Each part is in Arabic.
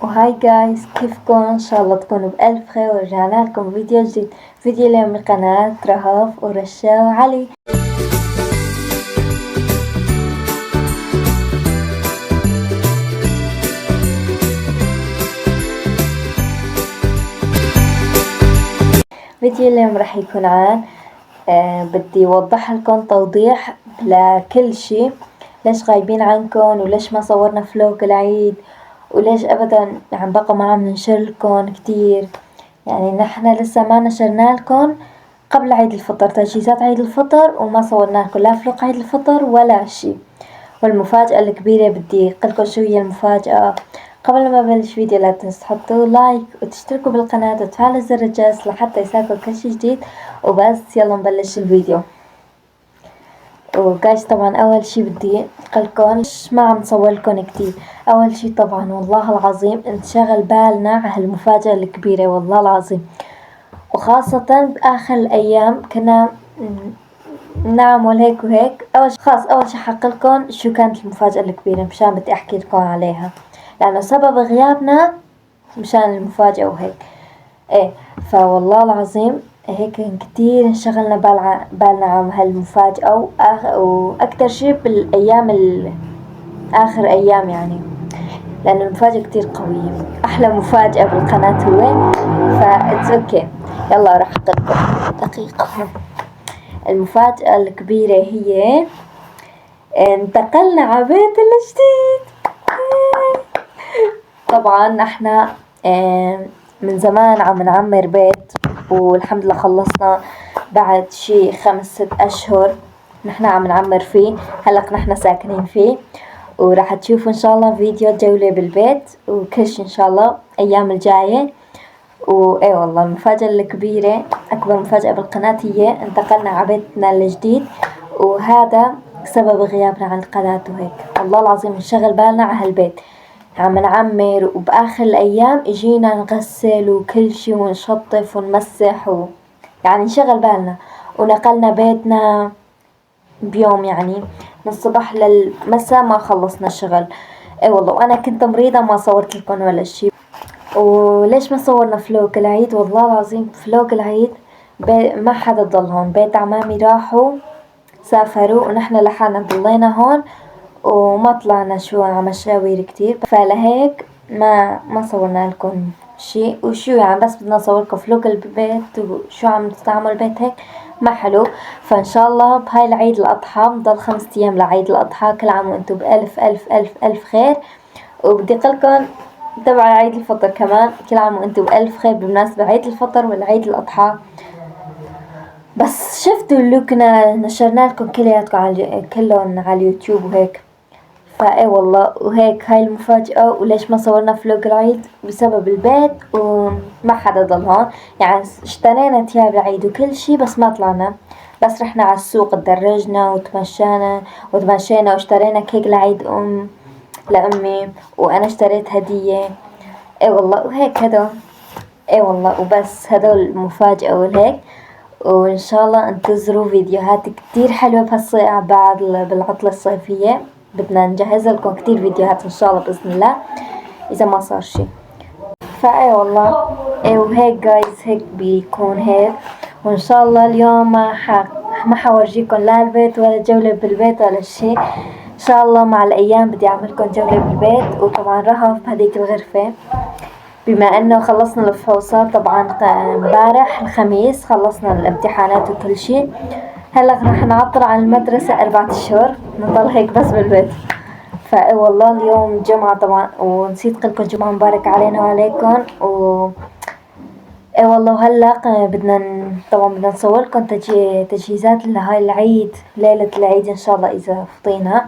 وهاي جايز، كيفكم؟ ان شاء الله تكونوا بألف خير، ورجعنا لكم فيديو جديد. فيديو اليوم من قناة رهف ورشا وعلي. فيديو اليوم راح يكون عن بدي اوضح لكم توضيح لكل شي. ليش غايبين عنكم، وليش ما صورنا فلوق العيد، وليش ابدا عم بقى ما عم ننشر لكم كتير. يعني نحن لسه ما نشرنا لكم قبل عيد الفطر، تجهيزات عيد الفطر، وما صورنا لكم لا فلوق عيد الفطر ولا شي. والمفاجأة الكبيرة بدي اقلكم شو هي المفاجأة. قبل ما ابلش فيديو لا تنسوا تحطوا لايك وتشتركوا بالقناة وتفعلوا زر الجرس لحتى يساعدكم كل شي جديد. وبس يلا نبلش الفيديو. وجايز طبعا اول شي بدي اقلكم ما عم نصور لكم كتير. اول شي طبعا والله العظيم انشغل بالنا على هالمفاجأة الكبيرة، والله العظيم، وخاصة باخر الايام كنا نعمل هيك وهيك. اول شي حقلكم شو كانت المفاجأة الكبيرة مشان بدي احكي لكم عليها، لانه سبب غيابنا مشان المفاجأة وهيك. ايه، فوالله العظيم هيك كتير انشغلنا بالنا عن هالمفاجأة، واكتر شي بالايام اخر ايام، يعني لان المفاجأة كتير قوية. احلى مفاجأة بالقناة هو فا اوكي. يلا راح احكيلكم دقيقة. المفاجأة الكبيرة هي انتقلنا على بيت الجديد. طبعا احنا من زمان عم نعمر بيت، والحمد لله خلصنا بعد شي 5-6 اشهر نحنا عم نعمر فيه. هلق نحنا ساكنين فيه، وراح تشوفوا ان شاء الله فيديو جولة بالبيت وكل شي ان شاء الله ايام الجاية. واي والله المفاجأة الكبيرة، اكبر مفاجأة بالقناة، هي انتقلنا على بيتنا الجديد، وهذا سبب غيابنا عن القناة وهيك. والله العظيم انشغل بالنا على هالبيت، عم نعمر، وبآخر الأيام اجينا نغسل وكل شي ونشطف ونمسح يعني انشغل بالنا. ونقلنا بيتنا بيوم، يعني من الصبح للمساء ما خلصنا الشغل. اي والله، وانا كنت مريضة ما صورت لكم ولا شي. وليش ما صورنا فلوق العيد؟ والله العظيم فلوق العيد ما حدا ضل هون، بيت عمامي راحوا سافروا، ونحن لحالنا ضلينا هون وما طلعنا شو على مشاوير كتير، فلهيك ما صورنا لكم شي. وشو يعني بس بدنا نصوركم فلوق البيت وشو عم تستعمل البيت هيك ما حلو. فان شاء الله بهاي العيد الاضحى، بضل 5 ايام لعيد الاضحى، كل عام وانتم بألف ألف ألف ألف خير. وبدي اقلكم تبع عيد الفطر كمان، كل عام وانتم بألف خير بمناسبة عيد الفطر والعيد الأضحى. بس شفتوا اللي كنا نشرنا لكم كلهم على اليوتيوب وهيك. فاي والله، وهيك هاي المفاجأة. وليش ما صورنا فلوق العيد؟ بسبب البيت وما حدا ضل هون. يعني اشترينا تياب العيد وكل شي، بس ما طلعنا، بس رحنا على السوق تدرجنا وتمشينا واشترينا كيك لعيد لأمي، وأنا اشتريت هدية. اي والله، وهيك هدول. اي والله، وبس هدول المفاجأة والهيك. وإن شاء الله انتظروا فيديوهات كتير حلوة بعد بالعطلة الصيفية. بدنا نجهز لكم كتير فيديوهات إن شاء الله بإذن الله إذا ما صار شي. فاي والله، اي وهيك جايز، هيك بيكون هيك. وإن شاء الله اليوم ما حورجيكم لا البيت ولا جولة بالبيت ولا شي. إن شاء الله مع الأيام بدي أعملكم جولة بالبيت. وطبعا رهف بهديك الغرفة، بما انه خلصنا الفحوصات طبعا امبارح الخميس خلصنا الامتحانات وكل شي. هلا راح نعطل عن المدرسة 4 اشهر، نضل هيك بس بالبيت. فاي والله اليوم جمعة طبعا، ونسيت قلكم جمعة مبارك علينا وعليكم. اي والله، وهلا طبعا بدنا نصور لكم تجهيزات لهاي العيد، ليلة العيد ان شاء الله اذا فطينا.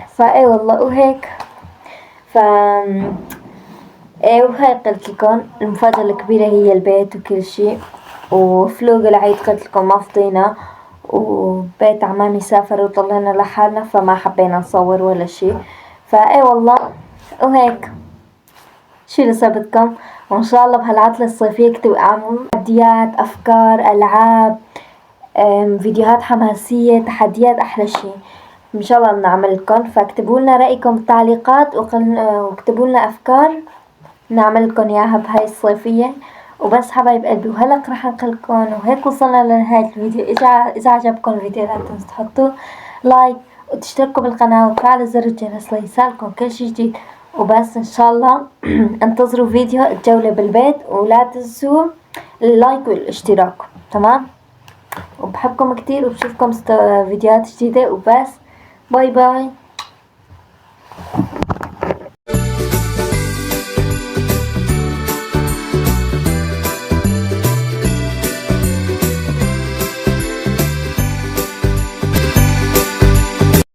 فاي والله، وهيك ايه، وهاي قلت لكم المفاجأة الكبيرة هي البيت وكل شي. وفلوق العيد قلت لكم ما فطينا، وبيت عمامي سافر وطلعنا لحالنا، فما حبينا نصور ولا شي. فاي والله، وهيك شي اللي بدكم. وان شاء الله بهالعطلة الصيفية كتب اعمل تحديات، افكار، العاب، فيديوهات حماسية، تحديات، احلى شي. ان شاء الله بنعمل لكم. فاكتبوا لنا رايكم بالتعليقات واكتبوا لنا افكار نعمل لكم اياها بهاي الصيفيه. وبس حبايب قلبي، وهلق رح انقلكم. وهيك وصلنا لنهايه الفيديو. اذا عجبكم الفيديو لا تنسوا تحطوا لايك وتشتركوا بالقناه وتفعلوا زر الجرس ليصلكم كل شي جديد. وبس ان شاء الله انتظروا فيديو الجولة بالبيت، ولا تنسوا اللايك والاشتراك. تمام، وبحبكم كتير، وبشوفكم فيديوهات جديدة. وبس، باي باي.